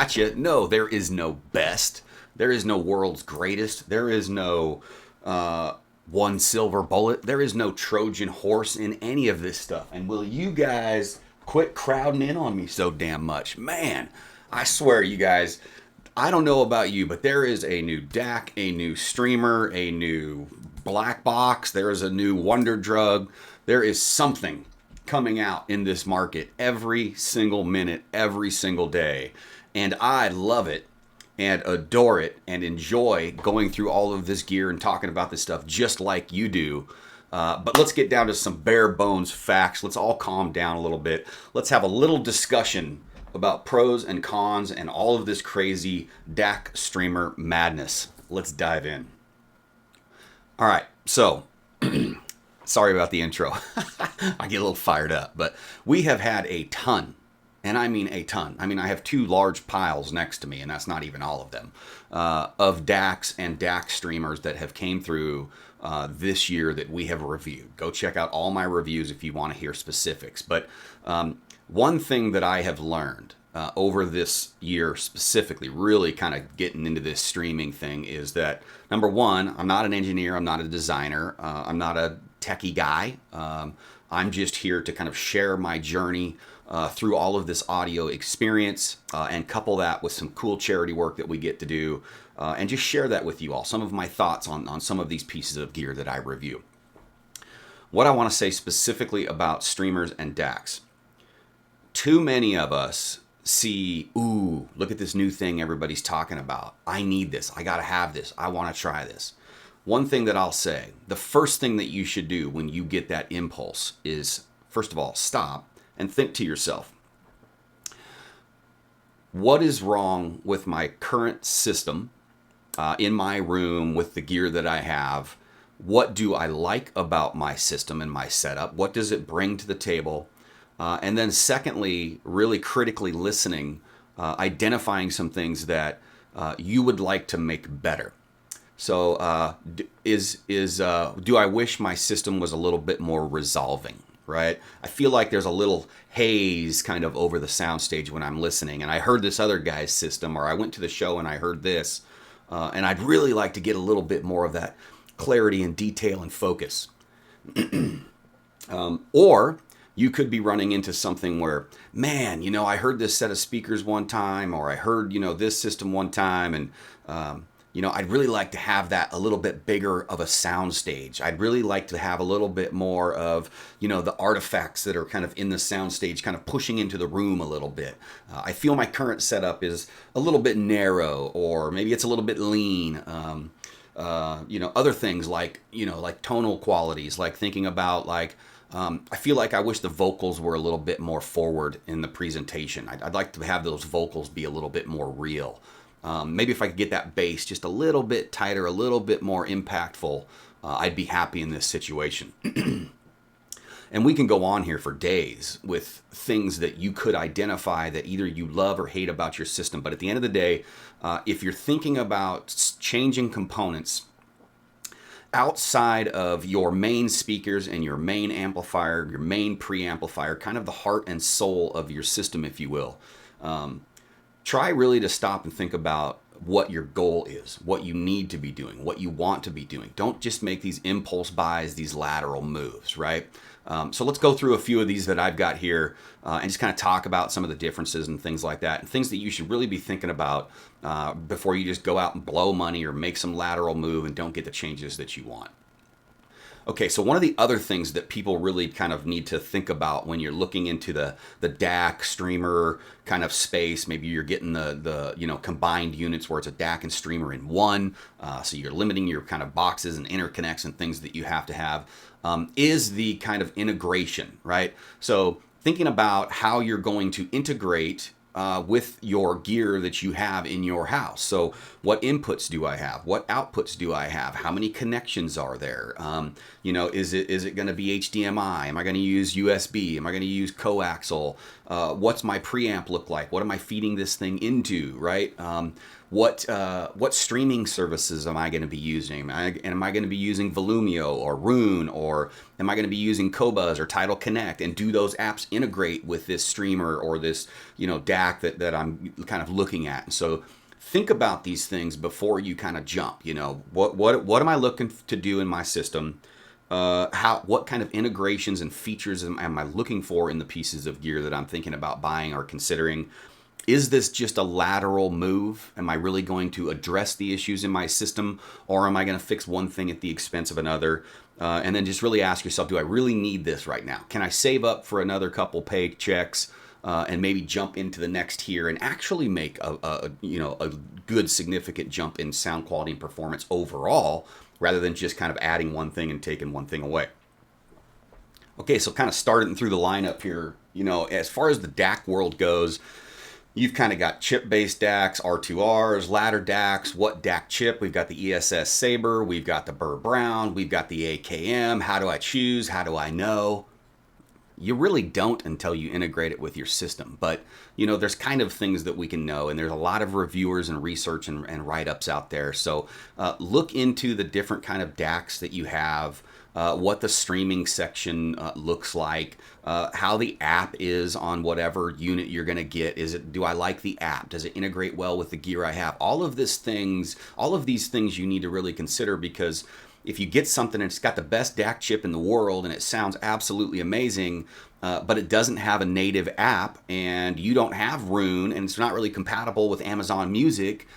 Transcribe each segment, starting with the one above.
gotcha. No, there is no best. There is no world's greatest. There is no one silver bullet. There is no Trojan horse in any of this stuff. And will you guys quit crowding in on me so damn much? Man, I swear, you guys, I don't know about you, but there is a new DAC, a new streamer, a new black box. There is a new wonder drug. There is something coming out in this market every single minute, every single day. And I love it and adore it and enjoy going through all of this gear and talking about this stuff just like you do. But let's get down to some bare bones facts. Let's all calm down a little bit. Let's have a little discussion about pros and cons and all of this crazy DAC streamer madness. Let's dive in. All right, so sorry about the intro. I get a little fired up, but we have had a ton, and I mean a ton. I mean, I have two large piles next to me, and that's not even all of them, of DACs and DAC streamers that have came through this year that we have reviewed. Go check out all my reviews if you want to hear specifics. But one thing that I have learned over this year specifically, really kind of getting into this streaming thing, is that, number one, I'm not an engineer, I'm not a designer, I'm not a techie guy. I'm just here to kind of share my journey through all of this audio experience and couple that with some cool charity work that we get to do and just share that with you all, some of my thoughts on some of these pieces of gear that I review. What I want to say specifically about streamers and DACs. Too many of us see, ooh, look at this new thing everybody's talking about. I need this. I got to have this. I want to try this. One thing that I'll say, the first thing that you should do when you get that impulse is, first of all, stop and think to yourself, what is wrong with my current system in my room with the gear that I have? What do I like about my system and my setup? What does it bring to the table? And then secondly, really critically listening, identifying some things that you would like to make better. So do I wish my system was a little bit more resolving, right? I feel like there's a little haze kind of over the soundstage when I'm listening. And I heard this other guy's system, or I went to the show and I heard this. And I'd really like to get a little bit more of that clarity and detail and focus. Or you could be running into something where, man, you know, I heard this set of speakers one time, or I heard, you know, this system one time, and, you know, I'd really like to have that a little bit bigger of a sound stage. I'd really like to have a little bit more of, you know, the artifacts that are kind of in the sound stage, kind of pushing into the room a little bit. I feel my current setup is a little bit narrow, or maybe it's a little bit lean. You know, other things like, you know, like tonal qualities, like thinking about like, I feel like I wish the vocals were a little bit more forward in the presentation. I'd like to have those vocals be a little bit more real. Maybe if I could get that bass just a little bit tighter, a little bit more impactful, I'd be happy in this situation. And we can go on here for days with things that you could identify that either you love or hate about your system. But at the end of the day, if you're thinking about changing components outside of your main speakers and your main amplifier, your main preamplifier, kind of the heart and soul of your system, if you will, try really to stop and think about what your goal is, what you need to be doing, what you want to be doing. Don't just make these impulse buys, these lateral moves, right? So let's go through a few of these that I've got here and just kind of talk about some of the differences and things like that, and things that you should really be thinking about before you just go out and blow money or make some lateral move and don't get the changes that you want. Okay, so one of the other things that people really kind of need to think about when you're looking into the DAC streamer kind of space, maybe you're getting the you know, combined units where it's a DAC and streamer in one, so you're limiting your kind of boxes and interconnects and things that you have to have, is the kind of integration, right? So thinking about how you're going to integrate with your gear that you have in your house. So what inputs do I have? What outputs do I have? How many connections are there? You know, is it going to be HDMI? Am I going to use USB? Am I going to use coaxial? What's my preamp look like? What am I feeding this thing into, right? What streaming services am I going to be using? Am I going to be using Volumio or Rune, or am I going to be using Qobuz or Tidal Connect? And do those apps integrate with this streamer or this, DAC that I'm kind of looking at? And so think about these things before you kind of jump. What am I looking to do in my system? What kind of integrations and features am I looking for in the pieces of gear that I'm thinking about buying or considering? Is this just a lateral move? Am I really going to address the issues in my system, or am I going to fix one thing at the expense of another? And then just really ask yourself, do I really need this right now? Can I save up for another couple paychecks and maybe jump into the next tier and actually make a good significant jump in sound quality and performance overall, rather than just kind of adding one thing and taking one thing away? Okay, so kind of starting through the lineup here, as far as the DAC world goes, you've kind of got chip-based DACs, R2Rs, ladder DACs, what DAC chip? We've got the ESS Sabre, we've got the Burr Brown, we've got the AKM. How do I choose? How do I know? You really don't until you integrate it with your system. But, there's kind of things that we can know, and there's a lot of reviewers and research and write-ups out there. So look into the different kind of DACs that you have, what the streaming section looks like, how the app is on whatever unit you're going to get. Do I like the app? Does it integrate well with the gear I have? All of these things you need to really consider, because if you get something and it's got the best DAC chip in the world and it sounds absolutely amazing, but it doesn't have a native app, and you don't have Rune, and it's not really compatible with Amazon Music,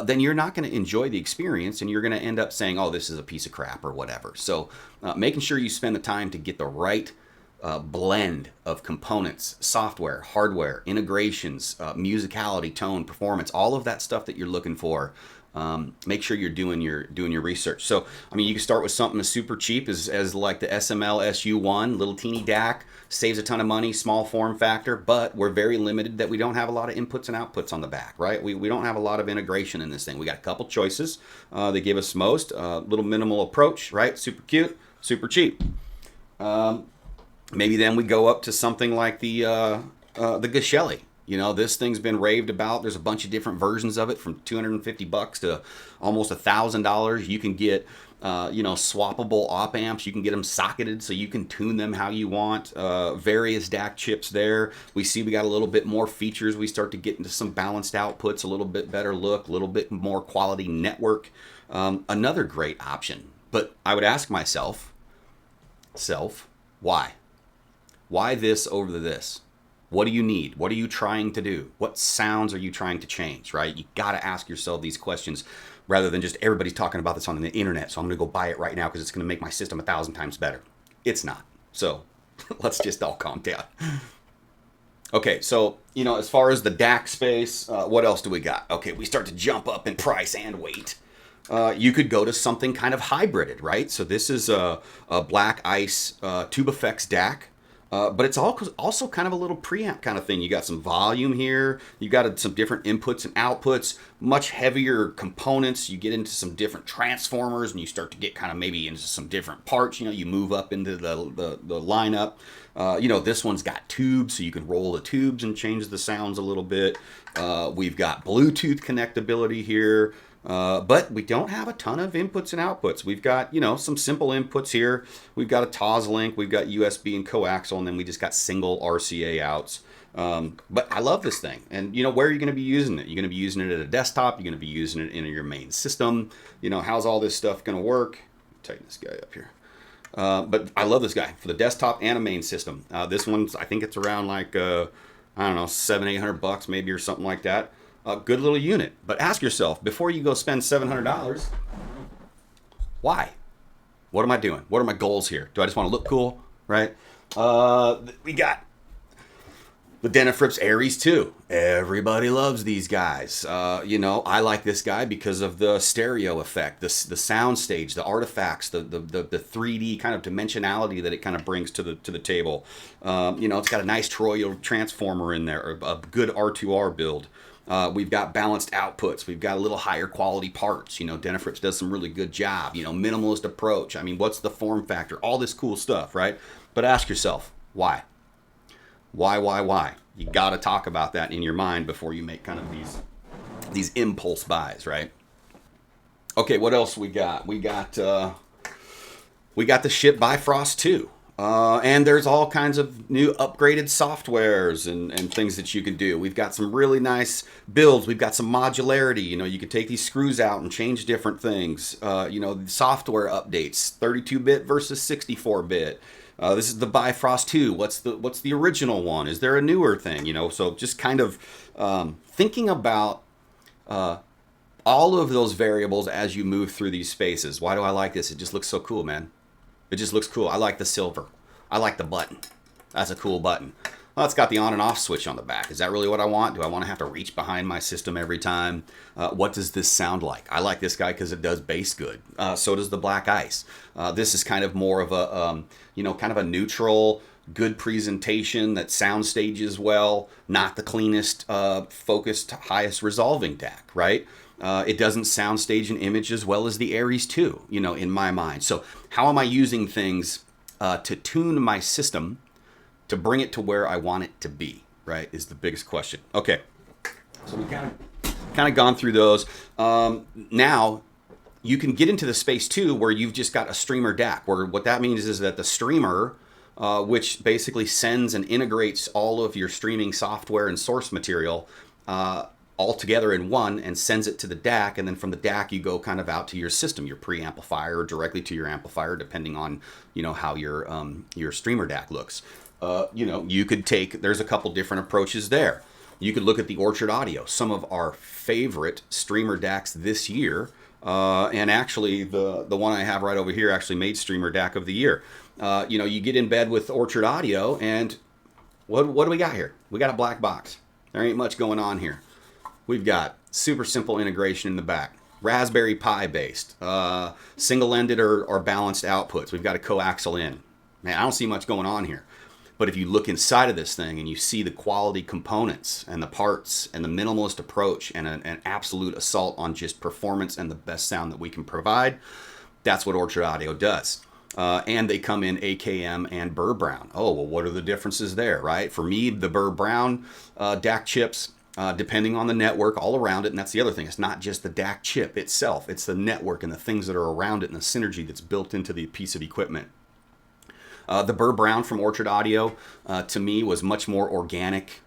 then you're not going to enjoy the experience, and you're going to end up saying, oh, this is a piece of crap or whatever. So making sure you spend the time to get the right blend of components, software, hardware, integrations, musicality, tone, performance, all of that stuff that you're looking for. Make sure you're doing your research. So, you can start with something as super cheap as like the SML SU1, little teeny DAC, saves a ton of money, small form factor, but we're very limited that we don't have a lot of inputs and outputs on the back, right? We don't have a lot of integration in this thing. We got a couple choices. They give us most, little minimal approach, right? Super cute, super cheap. Maybe then we go up to something like the Geshelli. This thing's been raved about. There's a bunch of different versions of it, from $250 to almost $1,000. You can get, swappable op amps. You can get them socketed so you can tune them how you want. Various DAC chips there. We got a little bit more features. We start to get into some balanced outputs, a little bit better look, a little bit more quality network. Another great option. But I would ask myself, why? Why this over this? What do you need? What are you trying to do? What sounds are you trying to change, right? You got to ask yourself these questions, rather than just everybody's talking about this on the internet, so I'm going to go buy it right now because it's going to make my system 1,000 times better. It's not. So let's just all calm down. Okay, so, as far as the DAC space, what else do we got? Okay, we start to jump up in price and weight. You could go to something kind of hybrided, right? So this is a Black Ice Tube Effects DAC. But it's also kind of a little preamp kind of thing. You got some volume here. You got some different inputs and outputs, much heavier components. You get into some different transformers, and you start to get kind of maybe into some different parts. You move up into the lineup. This one's got tubes, so you can roll the tubes and change the sounds a little bit. We've got Bluetooth connectability here. But we don't have a ton of inputs and outputs. We've got, some simple inputs here. We've got a TOS-Link, we've got USB and coaxial, and then we just got single RCA outs. But I love this thing. And, where are you going to be using it? You're going to be using it at a desktop. You're going to be using it in your main system. How's all this stuff going to work? Tighten this guy up here. But I love this guy for the desktop and a main system. This one's, I think it's around like, $700-800 maybe, or something like that. A good little unit. But ask yourself, before you go spend $700, why? What am I doing? What are my goals here? Do I just want to look cool, right? We got the Denon Aries 2. Everybody loves these guys. I like this guy because of the stereo effect, the sound stage, the artifacts, the 3D kind of dimensionality that it kind of brings to the table. It's got a nice toroidal transformer in there, a good R2R build. We've got balanced outputs. We've got a little higher quality parts. Denon does some really good job. Minimalist approach. What's the form factor? All this cool stuff, right? But ask yourself, why? Why? You got to talk about that in your mind before you make kind of these impulse buys, right? Okay, what else we got? We got the Schiit Bifrost 2. And there's all kinds of new upgraded softwares and things that you can do. We've got some really nice builds. We've got some modularity. You know, you can take these screws out and change different things. You know, software updates, 32-bit versus 64-bit. This is the Bifrost 2. What's the original one? Is there a newer thing? You know, so just kind of thinking about all of those variables as you move through these spaces. Why do I like this? It just looks so cool, man. It just looks cool. I like the silver. I like the button. That's a cool button. Well, it's got the on and off switch on the back. Is that really what I want? Do I want to have to reach behind my system every time? What does this sound like? I like this guy because it does bass good. So does the Black Ice. This is kind of more of a, you know, kind of a neutral, good presentation that sound stages well. Not the cleanest, focused, highest resolving DAC, right? It doesn't sound stage an image as well as the Aries 2, you know, in my mind. So how am I using things to tune my system to bring it to where I want it to be, right, is the biggest question. Okay, so we've kind of gone through those. Now, you can get into the space, too, where you've just got a streamer DAC, where what that means is that the streamer, which basically sends and integrates all of your streaming software and source material, all together in one and sends it to the DAC, and then from the DAC you go kind of out to your system, your preamplifier, or directly to your amplifier, depending on, you know, how your streamer DAC looks. You know, you could take, there's a couple different approaches there. You could look at the Orchard Audio, some of our favorite streamer DACs this year, and actually the one I have right over here actually made streamer DAC of the year. You know, you get in bed with Orchard Audio, and what do we got here? We got a black box. There ain't much going on here. We've got super simple integration in the back, Raspberry Pi based, single-ended or balanced outputs. We've got a coaxial in. Man, I don't see much going on here. But if you look inside of this thing and you see the quality components and the parts and the minimalist approach and an absolute assault on just performance and the best sound that we can provide, that's what Orchard Audio does. And they come in AKM and Burr Brown. Oh, well, what are the differences there, right? For me, the Burr Brown DAC chips, depending on the network all around it, and that's the other thing, it's not just the DAC chip itself, it's the network and the things that are around it and the synergy that's built into the piece of equipment. The Burr Brown from Orchard Audio, to me, was much more organic,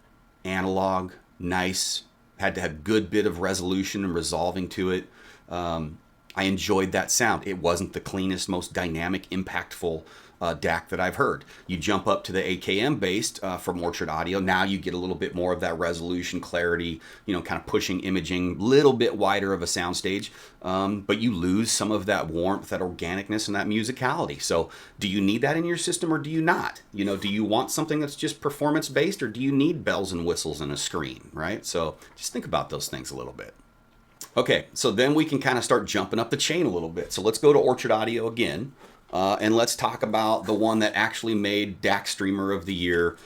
analog, nice, had to have good bit of resolution and resolving to it. I enjoyed that sound. It wasn't the cleanest, most dynamic, impactful DAC that I've heard. You jump up to the AKM based from Orchard Audio. Now you get a little bit more of that resolution, clarity, you know, kind of pushing imaging, little bit wider of a soundstage, but you lose some of that warmth, that organicness, and that musicality. So do you need that in your system or do you not? You know, do you want something that's just performance based or do you need bells and whistles and a screen, right? So just think about those things a little bit. Okay, so then we can kind of start jumping up the chain a little bit. So let's go to Orchard Audio again. And let's talk about the one that actually made DAC Streamer of the Year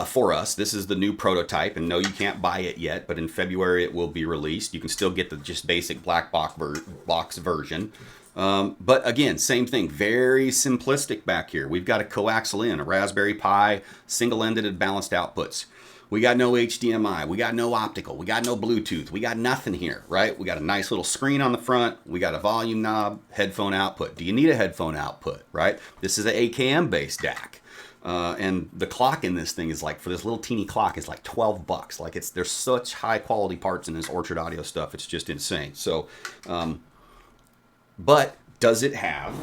for us. This is the new prototype, and no, you can't buy it yet, but in February it will be released. You can still get the just basic black box version. But again, same thing, very simplistic back here. We've got a coaxial in, a Raspberry Pi, single-ended and balanced outputs. We got no HDMI, we got no optical, we got no Bluetooth, we got nothing here, right? We got a nice little screen on the front, we got a volume knob, headphone output. Do you need a headphone output, right? This is an AKM-based DAC. And the clock in this thing is like, for this little teeny clock, is like $12. Like there's such high quality parts in this Orchard Audio stuff, it's just insane. So, but does it have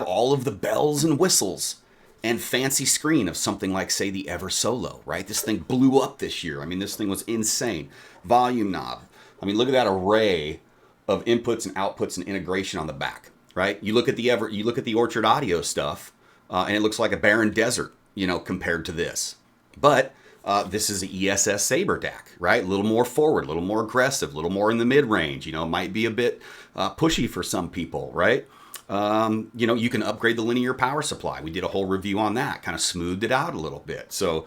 all of the bells and whistles and fancy screen of something like, say, the Eversolo, right? This thing blew up this year. I mean, this thing was insane. Volume knob. I mean, look at that array of inputs and outputs and integration on the back, right? You look at the Orchard Audio stuff, and it looks like a barren desert, you know, compared to this. But this is an ESS Saber DAC, right? A little more forward, a little more aggressive, a little more in the mid-range. You know, might be a bit pushy for some people, right? You know, you can upgrade the linear power supply. We did a whole review on that, kind of smoothed it out a little bit. So,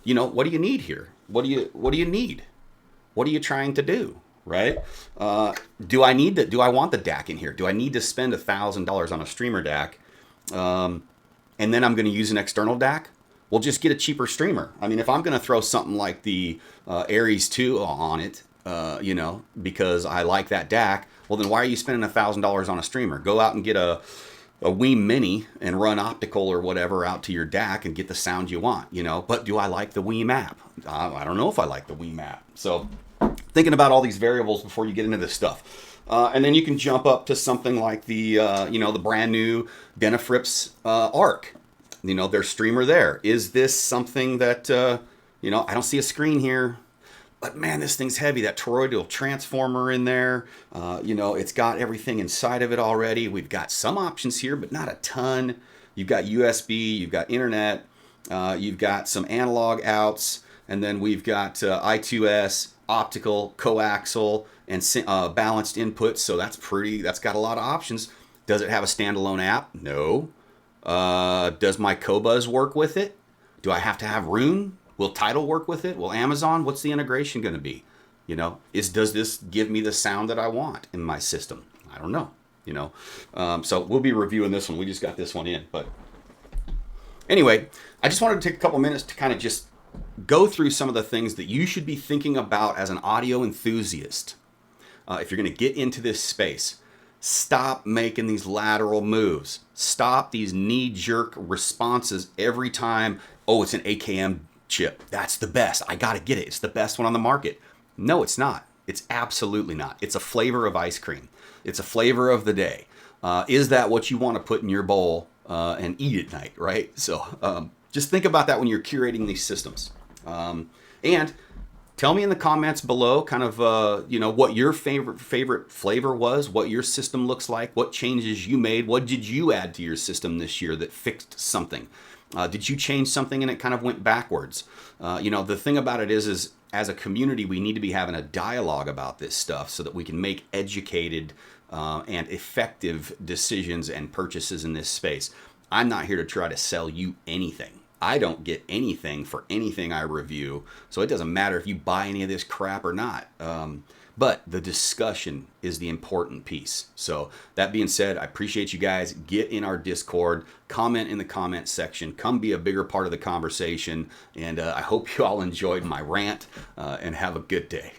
you know, what do you need here? What do you need? What are you trying to do, right? Do I want the DAC in here? Do I need to spend $1,000 on a streamer DAC? And then I'm going to use an external DAC? well, just get a cheaper streamer. I mean, if I'm going to throw something like the Aries 2 on it, you know, because I like that DAC, well, then why are you spending $1,000 on a streamer? Go out and get a WBC Mini and run optical or whatever out to your DAC and get the sound you want, you know. But do I like the WBC map? I don't know if I like the WBC map. So thinking about all these variables before you get into this stuff. And then you can jump up to something like the, you know, the brand new Denafrips Arc. You know, their streamer there. Is this something that, you know, I don't see a screen here, but man, this thing's heavy. That toroidal transformer in there, you know, it's got everything inside of it already. We've got some options here, but not a ton. You've got USB, you've got internet, you've got some analog outs, and then we've got I2S, optical, coaxial, and balanced inputs. So that's got a lot of options. Does it have a standalone app? No. Does my Qobuz work with it? Do I have to have Roon? Will Tidal work with it? Will Amazon? What's the integration going to be? You know, does this give me the sound that I want in my system? I don't know. You know, so we'll be reviewing this one. We just got this one in, but anyway, I just wanted to take a couple minutes to kind of just go through some of the things that you should be thinking about as an audio enthusiast. If you're going to get into this space, stop making these lateral moves. Stop these knee-jerk responses every time, oh, it's an AKM chip. That's the best. I got to get it. It's the best one on the market. No, it's not. It's absolutely not. It's a flavor of ice cream. It's a flavor of the day. Is that what you want to put in your bowl and eat at night, right? So just think about that when you're curating these systems. And tell me in the comments below kind of, you know, what your favorite flavor was, what your system looks like, what changes you made, what did you add to your system this year that fixed something? Did you change something and it kind of went backwards? You know, the thing about it is as a community, we need to be having a dialogue about this stuff so that we can make educated and effective decisions and purchases in this space. I'm not here to try to sell you anything. I don't get anything for anything I review, so it doesn't matter if you buy any of this crap or not. But the discussion is the important piece. So that being said, I appreciate you guys. Get in our Discord, comment in the comment section, come be a bigger part of the conversation, and I hope you all enjoyed my rant, and have a good day.